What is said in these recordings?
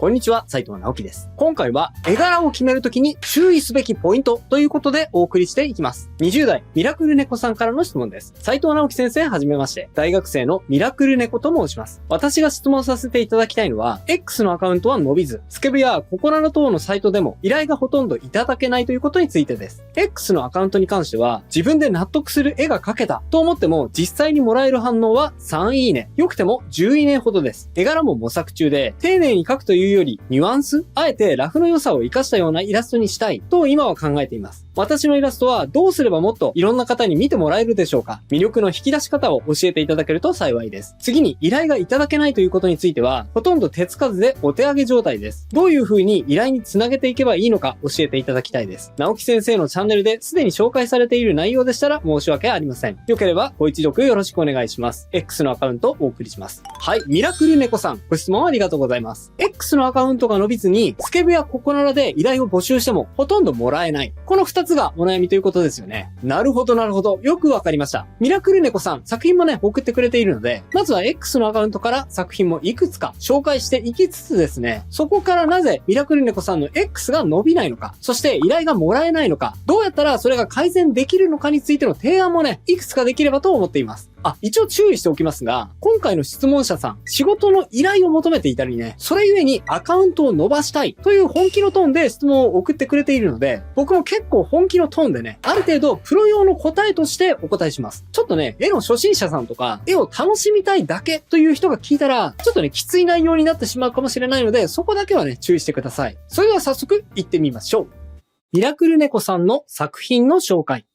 こんにちは、斉藤直樹です。今回は絵柄を決めるときに注意すべきポイントということでお送りしていきます。20代ミラクル猫さんからの質問です。斉藤直樹先生はじめまして、大学生のミラクル猫と申します。私が質問させていただきたいのは、X のアカウントは伸びず、スケブやココナラ等のサイトでも依頼がほとんどいただけないということについてです。X のアカウントに関しては、自分で納得する絵が描けたと思っても、実際にもらえる反応は3いいね、良くても10いいねほどです。絵柄も模索中で、丁寧に描くというよりニュアンス、あえてラフの良さを活かしたようなイラストにしたいと今は考えています。私のイラストはどうすればもっといろんな方に見てもらえるでしょうか？魅力の引き出し方を教えていただけると幸いです。次に依頼がいただけないということについては、ほとんど手つかずでお手上げ状態です。どういう風に依頼につなげていけばいいのか教えていただきたいです。直樹先生のチャンネルですでに紹介されている内容でしたら申し訳ありません。よければご一読よろしくお願いします。X のアカウントをお送りします。はい、ミラクル猫さん、ご質問ありがとうございます。X のアカウントが伸びずに、スケブやココナラで依頼を募集してもほとんどもらえない。この2つがお悩みということですよね。なるほどなるほど。よくわかりました。ミラクル猫さん、作品もね、送ってくれているので、まずは X のアカウントから作品もいくつか紹介していきつつですね、そこからなぜミラクル猫さんの X が伸びないのか、そして依頼がもらえないのか、どうやったらそれが改善できるのかについての提案もね、いくつかできればと思っています。一応注意しておきますが、今回の質問者さん、仕事の依頼を求めていたりね、それゆえにアカウントを伸ばしたいという本気のトーンで質問を送ってくれているので、僕も結構本気のトーンでね、ある程度プロ用の答えとしてお答えします。ちょっとね、絵の初心者さんとか、絵を楽しみたいだけという人が聞いたら、ちょっとね、きつい内容になってしまうかもしれないので、そこだけはね、注意してください。それでは早速行ってみましょう。ミラクル猫さんの作品の紹介。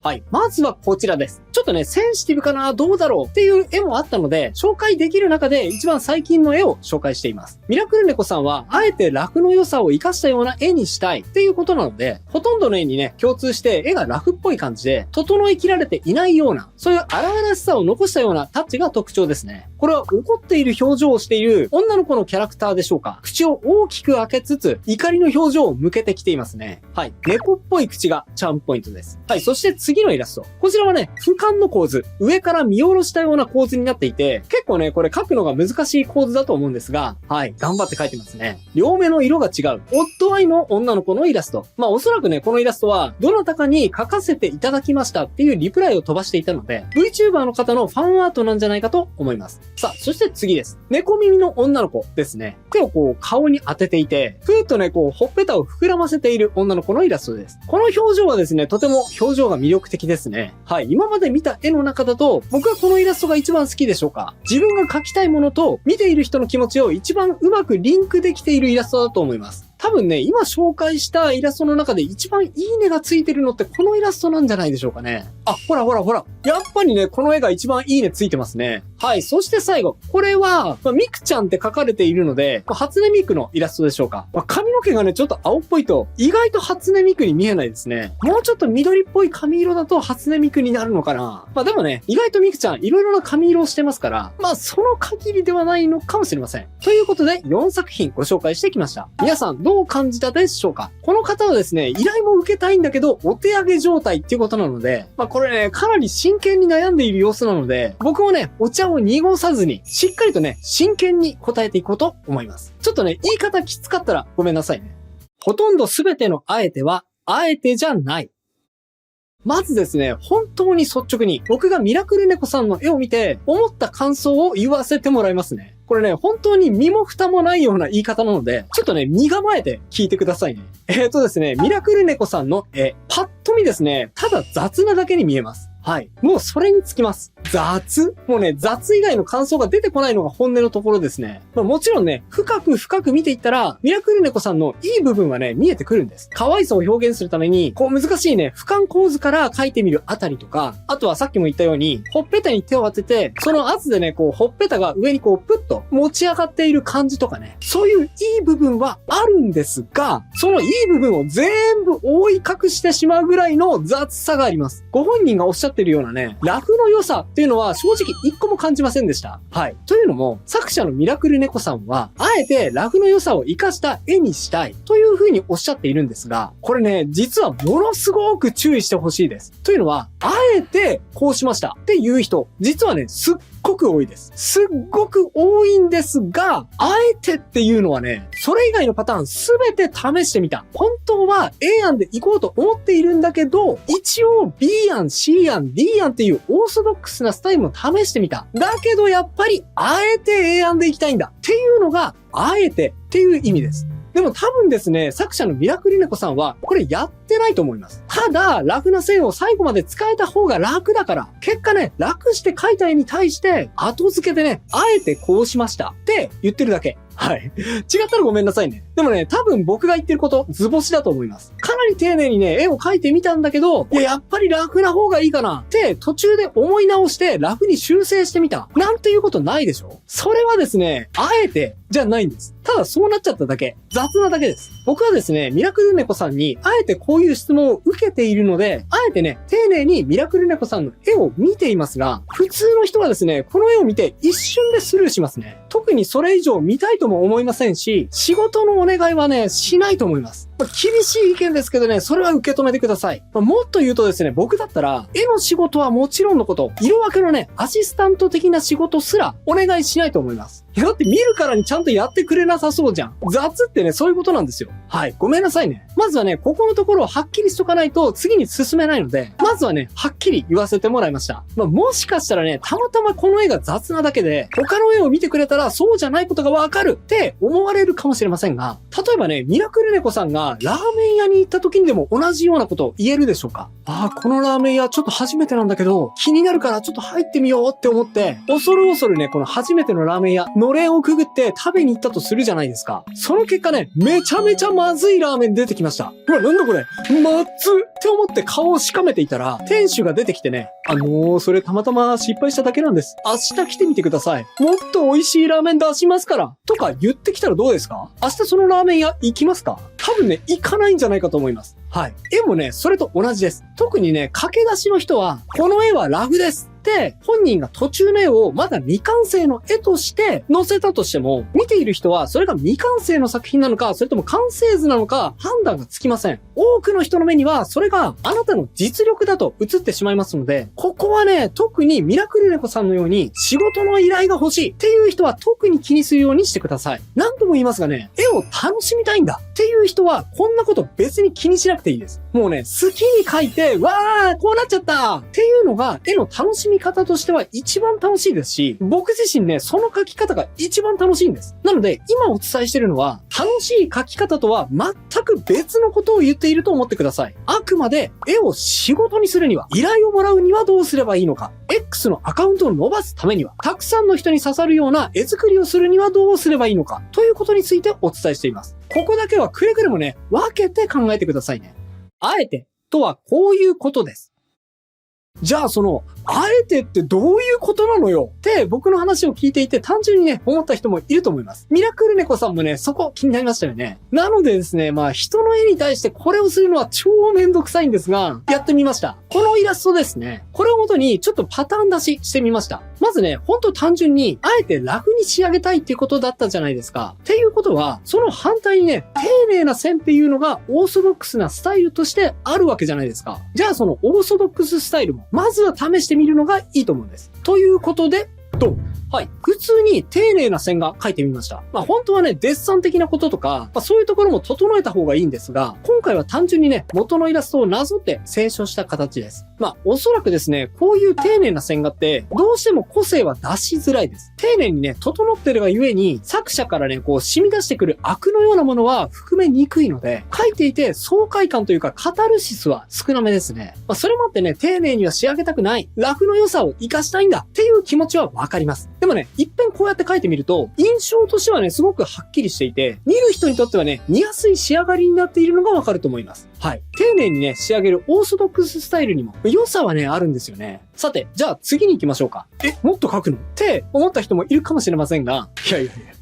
はい。まずはこちらです。ちょっとね、センシティブかな、どうだろうっていう絵もあったので、紹介できる中で一番最近の絵を紹介しています。ミラクル猫さんは、あえてラフの良さを活かしたような絵にしたいっていうことなので、ほとんどの絵にね、共通して絵がラフっぽい感じで、整いきられていないような、そういう荒々しさを残したようなタッチが特徴ですね。これは怒っている表情をしている女の子のキャラクターでしょうか。口を大きく開けつつ、怒りの表情を向けてきていますね。はい。猫っぽい口がチャームポイントです。はい。そして次のイラスト。こちらはね、俯瞰の構図。上から見下ろしたような構図になっていて、結構ね、これ描くのが難しい構図だと思うんですが、はい。頑張って描いてますね。両目の色が違う。オッドアイの女の子のイラスト。おそらくね、このイラストは、どなたかに描かせていただきましたっていうリプライを飛ばしていたので、VTuber の方のファンアートなんじゃないかと思います。さあ、そして次です。猫耳の女の子ですね。手をこう、顔に当てていて、ふーっとね、こう、ほっぺたを膨らませている女の子のイラストです。この表情はですね、とても表情が魅力的ですね。はい。今まで見た絵の中だと、僕はこのイラストが一番好きでしょうか。自分が描きたいものと、見ている人の気持ちを一番うまくリンクできているイラストだと思います。多分ね、今紹介したイラストの中で一番いいねがついてるのってこのイラストなんじゃないでしょうかね。ほら。やっぱりね、この絵が一番いいねついてますね。はい。そして最後。これは、ミクちゃんって書かれているので、初音ミクのイラストでしょうか。髪の毛がね、ちょっと青っぽいと、意外と初音ミクに見えないですね。もうちょっと緑っぽい髪色だと初音ミクになるのかな。でもね、意外とミクちゃんいろいろな髪色をしてますから、その限りではないのかもしれません。ということで、4作品ご紹介してきました。皆さんどう感じたでしょうか？この方はですね、依頼も受けたいんだけど、お手上げ状態っていうことなので、これね、かなり真剣に悩んでいる様子なので、僕もね、お茶を濁さずに、しっかりとね、真剣に答えていこうと思います。ちょっとね、言い方きつかったらごめんなさいね。ほとんどすべてのあえては、あえてじゃない。まずですね、本当に率直に、僕がミラクル猫さんの絵を見て、思った感想を言わせてもらいますね。これね、本当に身も蓋もないような言い方なので、ちょっとね、身構えて聞いてくださいね。ですね、ミラクル猫さんの絵、パッと見ですね、ただ雑なだけに見えます。はい。もうそれにつきます。雑？もうね、雑以外の感想が出てこないのが本音のところですね。もちろんね、深く見ていったら、ミラクル猫さんのいい部分はね、見えてくるんです。可愛さを表現するために、こう難しいね、俯瞰構図から描いてみるあたりとか、あとはさっきも言ったように、ほっぺたに手を当てて、その圧でね、こう、ほっぺたが上にこう、プッと持ち上がっている感じとかね、そういういい部分はあるんですが、そのいい部分を全部覆い隠してしまうぐらいの雑さがあります。ご本人がおっしゃってるようなね、ラフの良さっていうのは正直一個も感じませんでした。はい。というのも、作者のミラクル猫さんは、あえてラフの良さを活かした絵にしたいという風におっしゃっているんですが、これね、実はものすごく注意してほしいです。というのは、あえてこうしましたっていう人、実はね、すっごく多いです。すっごく多いんですが、あえてっていうのはね、それ以外のパターンすべて試してみた。本当は A 案で行こうと思っているんだけど、一応 B 案、C 案、D 案っていうオーソドックスなスタイルも試してみた。だけどやっぱり、あえて A 案で行きたいんだ。っていうのが、あえてっていう意味です。でも多分ですね、作者のミラクルネコさんは、これやってないと思います。ただ、楽な線を最後まで使えた方が楽だから、結果ね、楽して書いた絵に対して、後付けでね、あえてこうしました。って言ってるだけ。はい。違ったらごめんなさいね。でもね、多分僕が言ってること、図星だと思います。かなり丁寧にね、絵を描いてみたんだけど、いや、やっぱり楽な方がいいかなって、途中で思い直して楽に修正してみた。なんていうことないでしょ？それはですね、あえて、じゃないんです。ただそうなっちゃっただけ。雑なだけです。僕はですね、ミラクルネコさんに、あえてこういう質問を受けているので、あえてね、丁寧にミラクルネコさんの絵を見ていますが、普通の人はですね、この絵を見て一瞬でスルーしますね。特にそれ以上見たいとも思いませんし、仕事のお願いはね、しないと思います。厳しい意見ですけどね、それは受け止めてください。もっと言うとですね、僕だったら、絵の仕事はもちろんのこと、色分けのね、アシスタント的な仕事すらお願いしないと思います。いや、だって見るからにちゃんとやってくれなさそうじゃん。雑ってね、そういうことなんですよ。はい。ごめんなさいね。まずはね、ここのところをはっきりしとかないと次に進めないので、まずはね、はっきり言わせてもらいました。もしかしたらね、たまたまこの絵が雑なだけで、他の絵を見てくれたらそうじゃないことがわかるって思われるかもしれませんが、例えばね、ミラクルネコさんがラーメン屋に行った時にでも同じようなことを言えるでしょうか？このラーメン屋ちょっと初めてなんだけど、気になるからちょっと入ってみようって思って、恐る恐るね、この初めてのラーメン屋、のれんをくぐって食べに行ったとするじゃないですか。その結果ね、めちゃめちゃまずいラーメン出てきました。うわ、なんだこれ、まずって思って顔をしかめていたら、店主が出てきてね、それたまたま失敗しただけなんです。明日来てみてください。もっと美味しいラーメン出しますから。とか言ってきたらどうですか？明日そのラーメン屋行きますか？多分ね、行かないんじゃないかと思います。はい。絵もね、それと同じです。特にね、駆け出しの人は、この絵はラフです。で、本人が途中の絵をまだ未完成の絵として載せたとしても、見ている人はそれが未完成の作品なのか、それとも完成図なのか判断がつきません。多くの人の目にはそれがあなたの実力だと映ってしまいますので、ここはね、特にミラクルネコさんのように仕事の依頼が欲しいっていう人は特に気にするようにしてください。何度も言いますがね、絵を楽しみたいんだっていう人はこんなこと別に気にしなくていいです。もうね、好きに描いて、わー、こうなっちゃったっていうのが絵の楽しみ方としては一番楽しいですし、僕自身ね、その描き方が一番楽しいんです。なので、今お伝えしているのは、楽しい描き方とは全く別のことを言っていると思ってください。あくまで、絵を仕事にするには、依頼をもらうにはどうすればいいのか、X のアカウントを伸ばすためには、たくさんの人に刺さるような絵作りをするにはどうすればいいのか、ということについてお伝えしています。ここだけはくれぐれもね、分けて考えてくださいね。あえてとはこういうことです。じゃああえてってどういうことなのよって僕の話を聞いていて単純にね、思った人もいると思います。ミラクルネコさんもね、そこ気になりましたよね。なのでですね、人の絵に対してこれをするのは超めんどくさいんですが、やってみました。このイラストですね。これをもとにちょっとパターン出ししてみました。まずね、ほんと単純に、あえて楽に仕上げたいっていうことだったじゃないですか。っていうことは、その反対にね、丁寧な線っていうのがオーソドックスなスタイルとしてあるわけじゃないですか。じゃあそのオーソドックススタイルも、まずは試してみるのがいいと思うんです。ということで、はい。普通に丁寧な線が描いてみました。本当はね、デッサン的なこととか、そういうところも整えた方がいいんですが、今回は単純にね、元のイラストをなぞって清書した形です。おそらくですね、こういう丁寧な線画って、どうしても個性は出しづらいです。丁寧にね、整ってるがゆえに、作者からね、染み出してくる悪のようなものは含めにくいので、描いていて爽快感というか、カタルシスは少なめですね。それもあってね、丁寧には仕上げたくない、ラフの良さを活かしたいんだっていう気持ちはわかります。でもね、一遍こうやって描いてみると、印象としてはね、すごくはっきりしていて、見る人にとってはね、見やすい仕上がりになっているのがわかると思います。はい。丁寧にね、仕上げるオーソドックススタイルにも良さはね、あるんですよね。さて、じゃあ次に行きましょうか。もっと描くのって思った人もいるかもしれませんが、いや、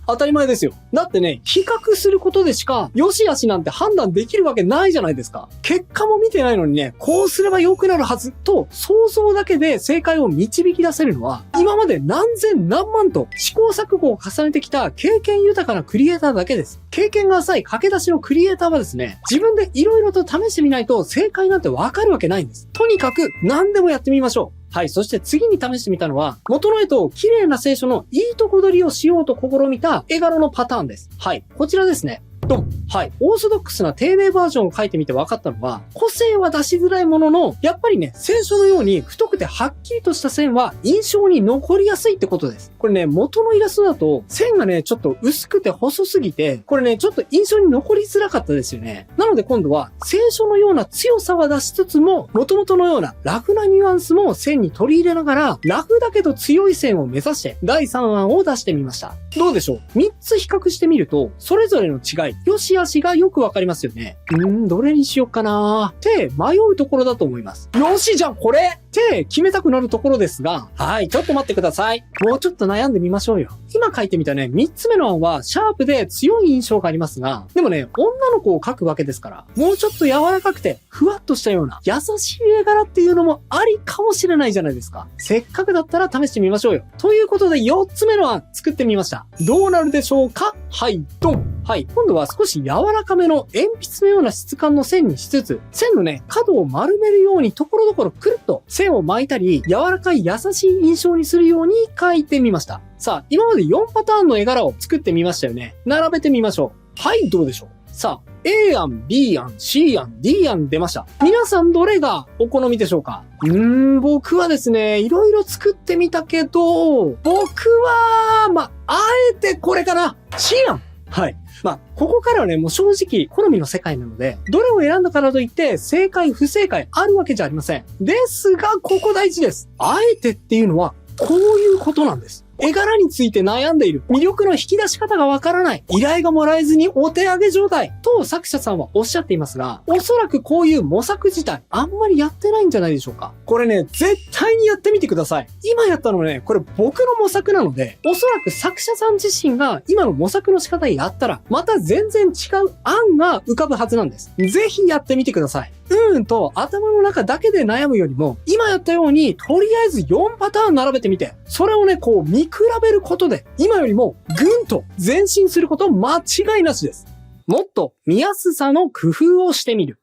当たり前ですよ。だってね、比較することでしか、良し悪しなんて判断できるわけないじゃないですか。結果も見てないのにね、こうすれば良くなるはずと、想像だけで正解を導き出せるのは、今まで何千何万と試行錯誤を重ねてきた経験豊かなクリエイターだけです。経験が浅い駆け出しのクリエイターはですね、自分で色々と試してみないと正解なんてわかるわけないんです。とにかく何でもやってみましょう。はい。そして次に試してみたのは、元の絵と綺麗な清書のいいとこ取りをしようと試みた絵柄のパターンです。はい。こちらですね。ドン。はい。オーソドックスな丁寧バージョンを書いてみて分かったのは、個性は出しづらいものの、やっぱりね、清書のように太くてはっきりとした線は印象に残りやすいってことです。これね、元のイラストだと、線がね、ちょっと薄くて細すぎて、これね、ちょっと印象に残りづらかったですよね。なので今度は、清書のような強さは出しつつも、元々のようなラフなニュアンスも線に取り入れながら、ラフだけど強い線を目指して、第3案を出してみました。どうでしょう？ 3 つ比較してみると、それぞれの違い、良し悪しがよくわかりますよね。どれにしようかなって迷うところだと思います。よし、じゃあこれって決めたくなるところですが、はい、ちょっと待ってください。もうちょっと悩んでみましょうよ。今書いてみたね、3つ目の案はシャープで強い印象がありますが、でもね、女の子を描くわけですから、もうちょっと柔らかくて、ふわっとしたような優しい絵柄っていうのもありかもしれないじゃないですか。せっかくだったら試してみましょうよ。ということで4つ目の案作ってみました。どうなるでしょうか？はい、ドン。はい、今度は少し柔らかめの鉛筆のような質感の線にしつつ、線のね、角を丸めるようにところどころくるっと線を巻いたり、柔らかい優しい印象にするように描いてみました。さあ、今まで4パターンの絵柄を作ってみましたよね。並べてみましょう。はい、どうでしょう？さあ、A 案、B 案、C 案、D 案出ました。皆さんどれがお好みでしょうか？僕はですね、いろいろ作ってみたけど、僕は、あえてこれかな。C 案。はい。ここからはね、もう正直、好みの世界なので、どれを選んだからといって、正解、不正解、あるわけじゃありません。ですが、ここ大事です。あえてっていうのは、こういうことなんです。絵柄について悩んでいる。魅力の引き出し方がわからない。依頼がもらえずにお手上げ状態。と作者さんはおっしゃっていますが、おそらくこういう模索自体、あんまりやってないんじゃないでしょうか。これね、絶対にやってみてください。今やったのね、これ僕の模索なので、おそらく作者さん自身が今の模索の仕方やったら、また全然違う案が浮かぶはずなんです。ぜひやってみてください。頭の中だけで悩むよりも、今やったように、とりあえず4パターン並べてみて、それをね、こう見比べることで、今よりもぐんと前進すること間違いなしです。もっと見やすさの工夫をしてみる。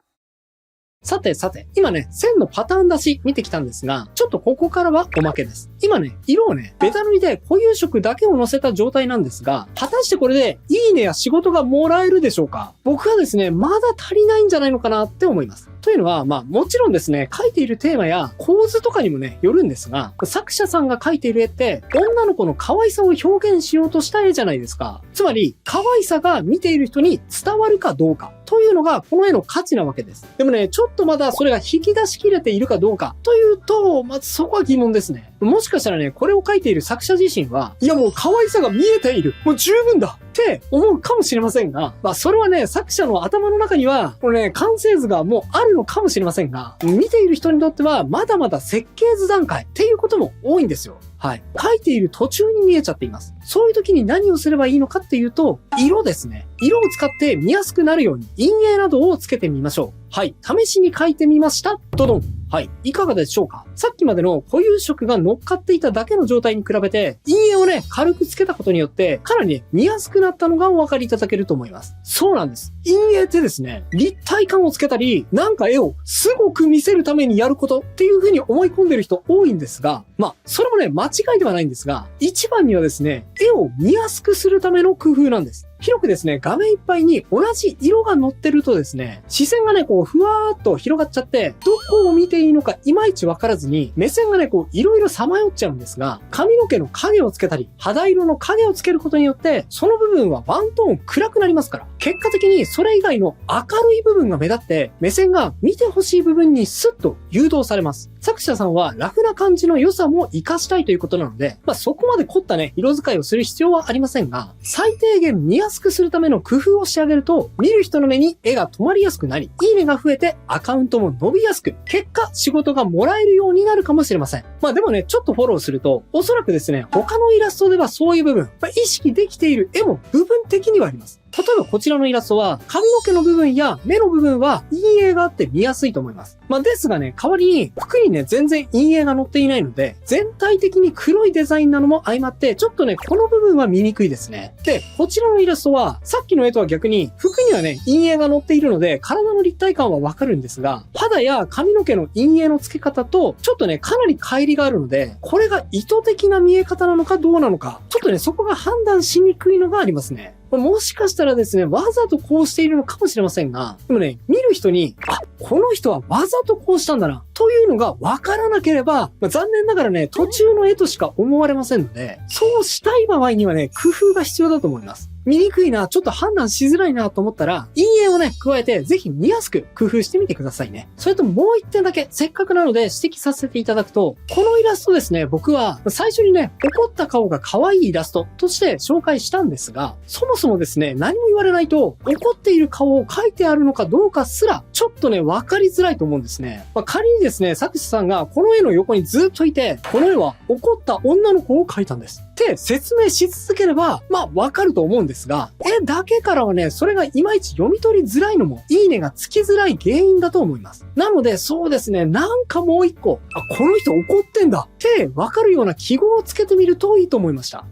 さて、今ね、線のパターン出し見てきたんですが、ちょっとここからはおまけです。今ね、色をね、ベタ塗りで固有色だけを乗せた状態なんですが、果たしてこれでいいねや仕事がもらえるでしょうか？僕はですね、まだ足りないんじゃないのかなって思います。というのは、もちろんですね、描いているテーマや構図とかにもね、よるんですが、作者さんが描いている絵って、女の子の可愛さを表現しようとした絵じゃないですか。つまり、可愛さが見ている人に伝わるかどうか。というのが、この絵の価値なわけです。でもね、ちょっとまだそれが引き出しきれているかどうか。というと、まずそこは疑問ですね。もしかしたらね、これを描いている作者自身は、いやもう可愛さが見えている。もう十分だって思うかもしれませんが、それはね、作者の頭の中には、これね、完成図がもうあるのかもしれませんが、見ている人にとっては、まだまだ設計図段階っていうことも多いんですよ。はい。描いている途中に見えちゃっています。そういう時に何をすればいいのかっていうと、色ですね。色を使って見やすくなるように、陰影などをつけてみましょう。はい。試しに描いてみました。ドドン。はい。いかがでしょうか？さっきまでの固有色が乗っかっていただけの状態に比べて、陰影をね、軽くつけたことによって、かなりね、見やすくなったのがお分かりいただけると思います。そうなんです。陰影ってですね、立体感をつけたり、なんか絵をすごく見せるためにやることっていう風に思い込んでる人多いんですが、それもね、間違いではないんですが、一番にはですね、絵を見やすくするための工夫なんです。広くですね、画面いっぱいに同じ色が乗ってるとですね、視線がね、こう、ふわーっと広がっちゃって、どこを見ていいのかいまいちわからずに、目線がね、こう、いろいろさまよっちゃうんですが、髪の毛の影をつけたり、肌色の影をつけることによって、その部分はワントーン暗くなりますから、結果的にそれ以外の明るい部分が目立って、目線が見てほしい部分にスッと誘導されます。作者さんはラフな感じの良さも活かしたいということなので、そこまで凝ったね、色使いをする必要はありませんが、最低限見やすくするための工夫をしてあげると、見る人の目に絵が止まりやすくなり、いいねが増えてアカウントも伸びやすく、結果仕事がもらえるようになるかもしれません。でもね、ちょっとフォローすると、おそらくですね、他のイラストではそういう部分、意識できている絵も部分的にはあります。えばこちらのイラストは、髪の毛の部分や目の部分は陰影があって見やすいと思います。ですがね、代わりに服にね、全然陰影が乗っていないので、全体的に黒いデザインなのも相まって、ちょっとね、この部分は見にくいですね。で、こちらのイラストは、さっきの絵とは逆に、服にはね、陰影が乗っているので、体の立体感はわかるんですが、肌や髪の毛の陰影の付け方と、ちょっとね、かなり乖離があるので、これが意図的な見え方なのかどうなのか、ちょっとね、そこが判断しにくいのがありますね。もしかしたらですね、わざとこうしているのかもしれませんが、でもね、見る人に、あ、この人はわざとこうしたんだな、というのがわからなければ、残念ながらね、途中の絵としか思われませんので、そうしたい場合にはね、工夫が必要だと思います。見にくいな、ちょっと判断しづらいなと思ったら、陰影をね、加えて、ぜひ見やすく工夫してみてくださいね。それともう一点だけ、せっかくなので指摘させていただくと、このイラストですね、僕は最初にね、怒った顔が可愛いイラストとして紹介したんですが、そもそもですね、何も言われないと、怒っている顔を描いてあるのかどうかすら、ちょっとね、わかりづらいと思うんですね。仮にですね、作者さんがこの絵の横にずっといて、この絵は怒った女の子を描いたんです。って説明し続ければ、わかると思うんですが、絵だけからはね、それがいまいち読み取りづらいのも、いいねがつきづらい原因だと思います。なので、そうですね、なんかもう一個、この人怒ってんだってわかるような記号をつけてみるといいと思いました。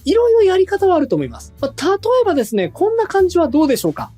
いろいろやり方はあると思います。例えばですね、こんな感じはどうでしょうか。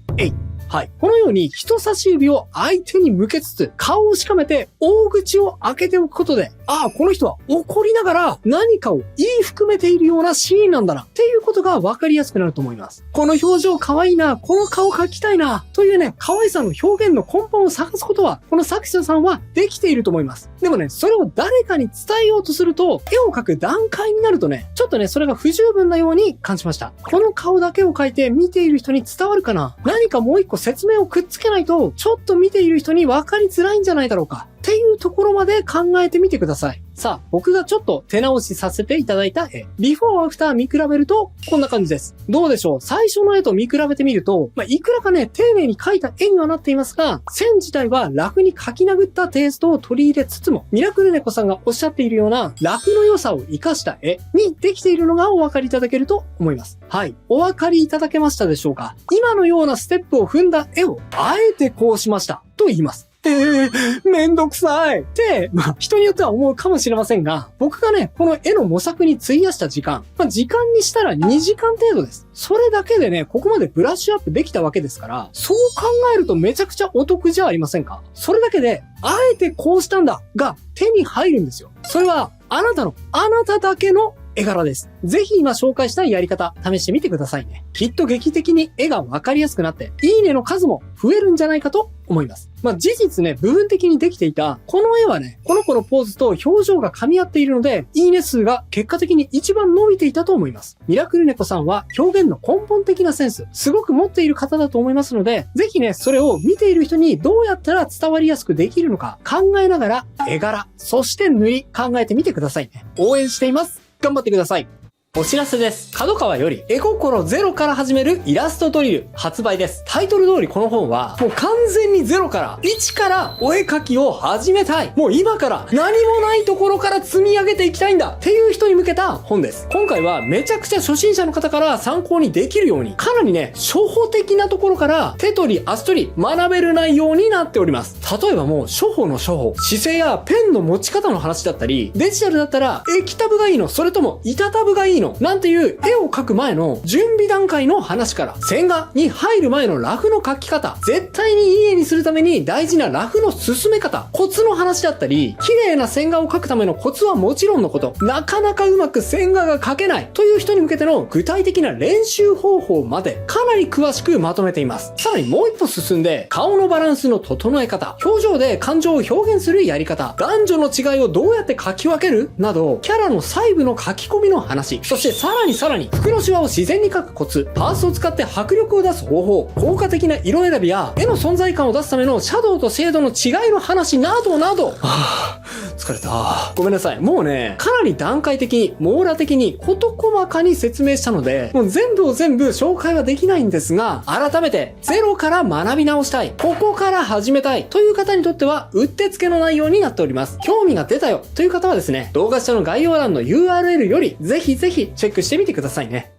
はい。このように人差し指を相手に向けつつ、顔をしかめて大口を開けておくことで、この人は怒りながら何かを言い含めているようなシーンなんだな、っていうことが分かりやすくなると思います。この表情可愛いな、この顔描きたいな、というね、可愛さの表現の根本を探すことは、この作者さんはできていると思います。でもね、それを誰かに伝えようとすると、絵を描く段階になるとね、ちょっとね、それが不十分なように感じました。この顔だけを描いて見ている人に伝わるかな？何かもう一個説明をくっつけないと、ちょっと見ている人に分かりづらいんじゃないだろうか。っていうところまで考えてみてください。さあ、僕がちょっと手直しさせていただいた絵。ビフォーアフター見比べると、こんな感じです。どうでしょう？最初の絵と見比べてみると、いくらかね、丁寧に描いた絵にはなっていますが、線自体はラフに描き殴ったテイストを取り入れつつも、ミラクルネコさんがおっしゃっているような、ラフの良さを活かした絵にできているのがお分かりいただけると思います。はい。お分かりいただけましたでしょうか？今のようなステップを踏んだ絵を、あえてこうしました。と言います。めんどくさいって、人によっては思うかもしれませんが、僕がね、この絵の模索に費やした時間、時間にしたら2時間程度です。それだけでね、ここまでブラッシュアップできたわけですから、そう考えるとめちゃくちゃお得じゃありませんか？それだけで、あえてこうしたんだが手に入るんですよ。それは、あなただけの絵柄です。ぜひ今紹介したやり方、試してみてくださいね。きっと劇的に絵がわかりやすくなって、いいねの数も増えるんじゃないかと思います。事実ね、部分的にできていた、この絵はね、この子のポーズと表情が噛み合っているので、いいね数が結果的に一番伸びていたと思います。ミラクルネコさんは表現の根本的なセンス、すごく持っている方だと思いますので、ぜひね、それを見ている人にどうやったら伝わりやすくできるのか考えながら、絵柄、そして塗り、考えてみてくださいね。応援しています。頑張ってください。お知らせです。角川より絵心ゼロから始めるイラストドリル発売です。タイトル通りこの本はもう完全にゼロから1からお絵描きを始めたい。もう今から何もないところから積み上げていきたいんだっていう人に向けた本です。今回はめちゃくちゃ初心者の方から参考にできるようにかなりね、初歩的なところから手取り足取り学べる内容になっております。例えばもう初歩の初歩、姿勢やペンの持ち方の話だったり、デジタルだったら液タブがいいの、それとも板タブがいいのなんていう絵を描く前の準備段階の話から、線画に入る前のラフの描き方、絶対にいい絵にするために大事なラフの進め方、コツの話だったり、綺麗な線画を描くためのコツはもちろんのこと、なかなかうまく線画が描けないという人に向けての具体的な練習方法までかなり詳しくまとめています。さらにもう一歩進んで、顔のバランスの整え方、表情で感情を表現するやり方、男女の違いをどうやって描き分けるなど、キャラの細部の書き込みの話、そしてさらに服のシワを自然に描くコツ、パースを使って迫力を出す方法、効果的な色選びや絵の存在感を出すためのシャドウとシェードの違いの話などなど、疲れた。ごめんなさい。もうね、かなり段階的に、網羅的に、事細かに説明したので、もう全部を全部紹介はできないんですが、改めてゼロから学び直したい、ここから始めたいという方にとっては、うってつけの内容になっております。興味が出たよという方はですね、動画下の概要欄の URL より、ぜひぜひチェックしてみてくださいね。